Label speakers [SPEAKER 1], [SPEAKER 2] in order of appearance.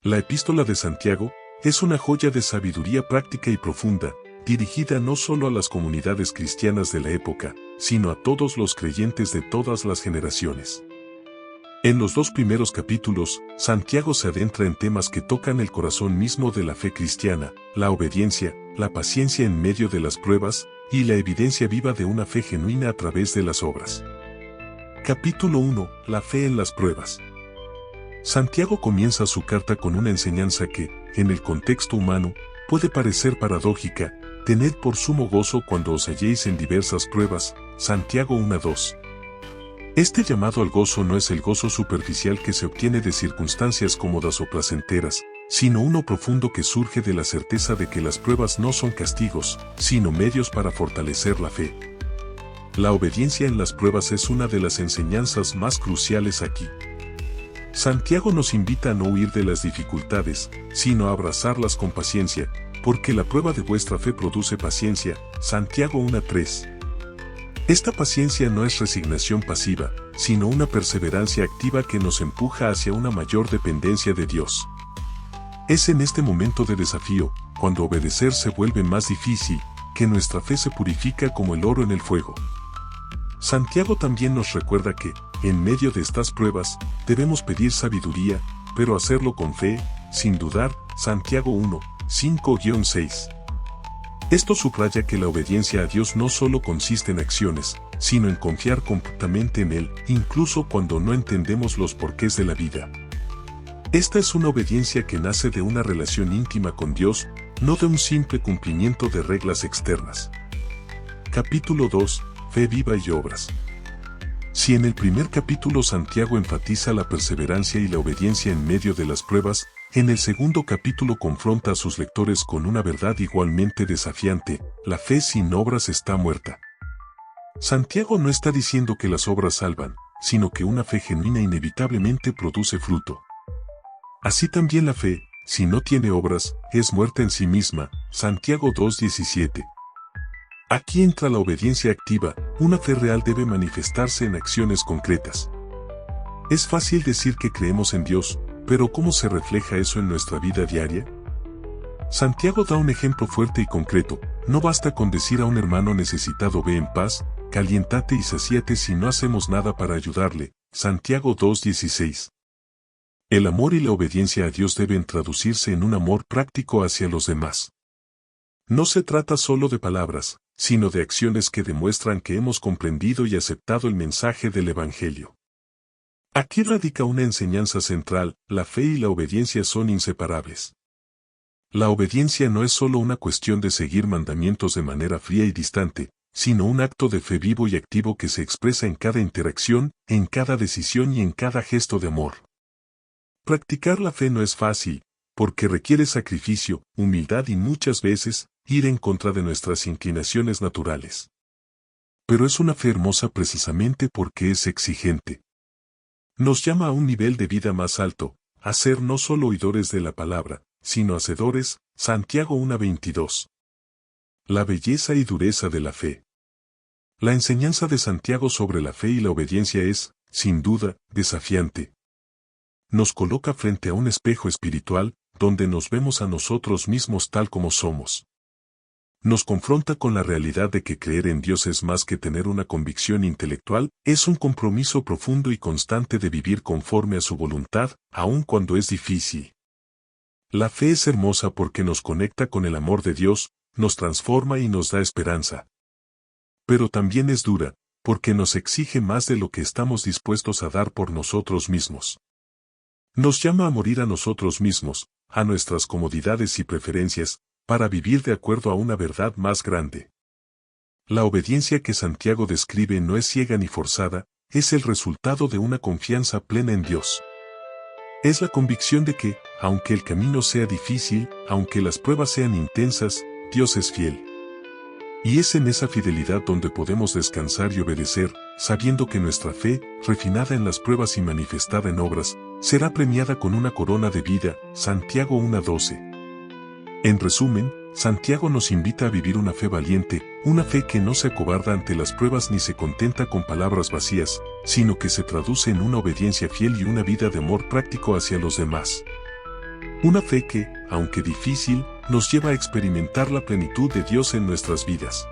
[SPEAKER 1] La Epístola de Santiago es una joya de sabiduría práctica y profunda, dirigida no solo a las comunidades cristianas de la época, sino a todos los creyentes de todas las generaciones. En los 2 primeros capítulos, Santiago se adentra en temas que tocan el corazón mismo de la fe cristiana, la obediencia, la paciencia en medio de las pruebas, y la evidencia viva de una fe genuina a través de las obras. Capítulo 1. La fe en las pruebas. Santiago comienza su carta con una enseñanza que, en el contexto humano, puede parecer paradójica: tened por sumo gozo cuando os halléis en diversas pruebas. Santiago 1:2. Este llamado al gozo no es el gozo superficial que se obtiene de circunstancias cómodas o placenteras, sino uno profundo que surge de la certeza de que las pruebas no son castigos, sino medios para fortalecer la fe. La obediencia en las pruebas es una de las enseñanzas más cruciales aquí. Santiago nos invita a no huir de las dificultades, sino a abrazarlas con paciencia, porque la prueba de vuestra fe produce paciencia. Santiago 1:3. Esta paciencia no es resignación pasiva, sino una perseverancia activa que nos empuja hacia una mayor dependencia de Dios. Es en este momento de desafío, cuando obedecer se vuelve más difícil, que nuestra fe se purifica como el oro en el fuego. Santiago también nos recuerda que, en medio de estas pruebas, debemos pedir sabiduría, pero hacerlo con fe, sin dudar. Santiago 1:5-6. Esto subraya que la obediencia a Dios no solo consiste en acciones, sino en confiar completamente en Él, incluso cuando no entendemos los porqués de la vida. Esta es una obediencia que nace de una relación íntima con Dios, no de un simple cumplimiento de reglas externas. Capítulo 2. Fe viva y obras. Si en el primer capítulo Santiago enfatiza la perseverancia y la obediencia en medio de las pruebas, en el segundo capítulo confronta a sus lectores con una verdad igualmente desafiante: la fe sin obras está muerta. Santiago no está diciendo que las obras salvan, sino que una fe genuina inevitablemente produce fruto. Así también la fe, si no tiene obras, es muerta en sí misma. Santiago 2:17. Aquí entra la obediencia activa. Una fe real debe manifestarse en acciones concretas. Es fácil decir que creemos en Dios, pero ¿cómo se refleja eso en nuestra vida diaria? Santiago da un ejemplo fuerte y concreto: no basta con decir a un hermano necesitado ve en paz, caliéntate y sacíate si no hacemos nada para ayudarle. Santiago 2:16. El amor y la obediencia a Dios deben traducirse en un amor práctico hacia los demás. No se trata solo de palabras, sino de acciones que demuestran que hemos comprendido y aceptado el mensaje del Evangelio. Aquí radica una enseñanza central: la fe y la obediencia son inseparables. La obediencia no es solo una cuestión de seguir mandamientos de manera fría y distante, sino un acto de fe vivo y activo que se expresa en cada interacción, en cada decisión y en cada gesto de amor. Practicar la fe no es fácil, porque requiere sacrificio, humildad y muchas veces, ir en contra de nuestras inclinaciones naturales. Pero es una fe hermosa precisamente porque es exigente. Nos llama a un nivel de vida más alto, a ser no solo oidores de la palabra, sino hacedores. Santiago 1:22. La belleza y dureza de la fe. La enseñanza de Santiago sobre la fe y la obediencia es, sin duda, desafiante. Nos coloca frente a un espejo espiritual, donde nos vemos a nosotros mismos tal como somos. Nos confronta con la realidad de que creer en Dios es más que tener una convicción intelectual, es un compromiso profundo y constante de vivir conforme a su voluntad, aun cuando es difícil. La fe es hermosa porque nos conecta con el amor de Dios, nos transforma y nos da esperanza. Pero también es dura, porque nos exige más de lo que estamos dispuestos a dar por nosotros mismos. Nos llama a morir a nosotros mismos, a nuestras comodidades y preferencias, para vivir de acuerdo a una verdad más grande. La obediencia que Santiago describe no es ciega ni forzada, es el resultado de una confianza plena en Dios. Es la convicción de que, aunque el camino sea difícil, aunque las pruebas sean intensas, Dios es fiel. Y es en esa fidelidad donde podemos descansar y obedecer, sabiendo que nuestra fe, refinada en las pruebas y manifestada en obras, será premiada con una corona de vida. Santiago 1:12. En resumen, Santiago nos invita a vivir una fe valiente, una fe que no se acobarda ante las pruebas ni se contenta con palabras vacías, sino que se traduce en una obediencia fiel y una vida de amor práctico hacia los demás. Una fe que, aunque difícil, nos lleva a experimentar la plenitud de Dios en nuestras vidas.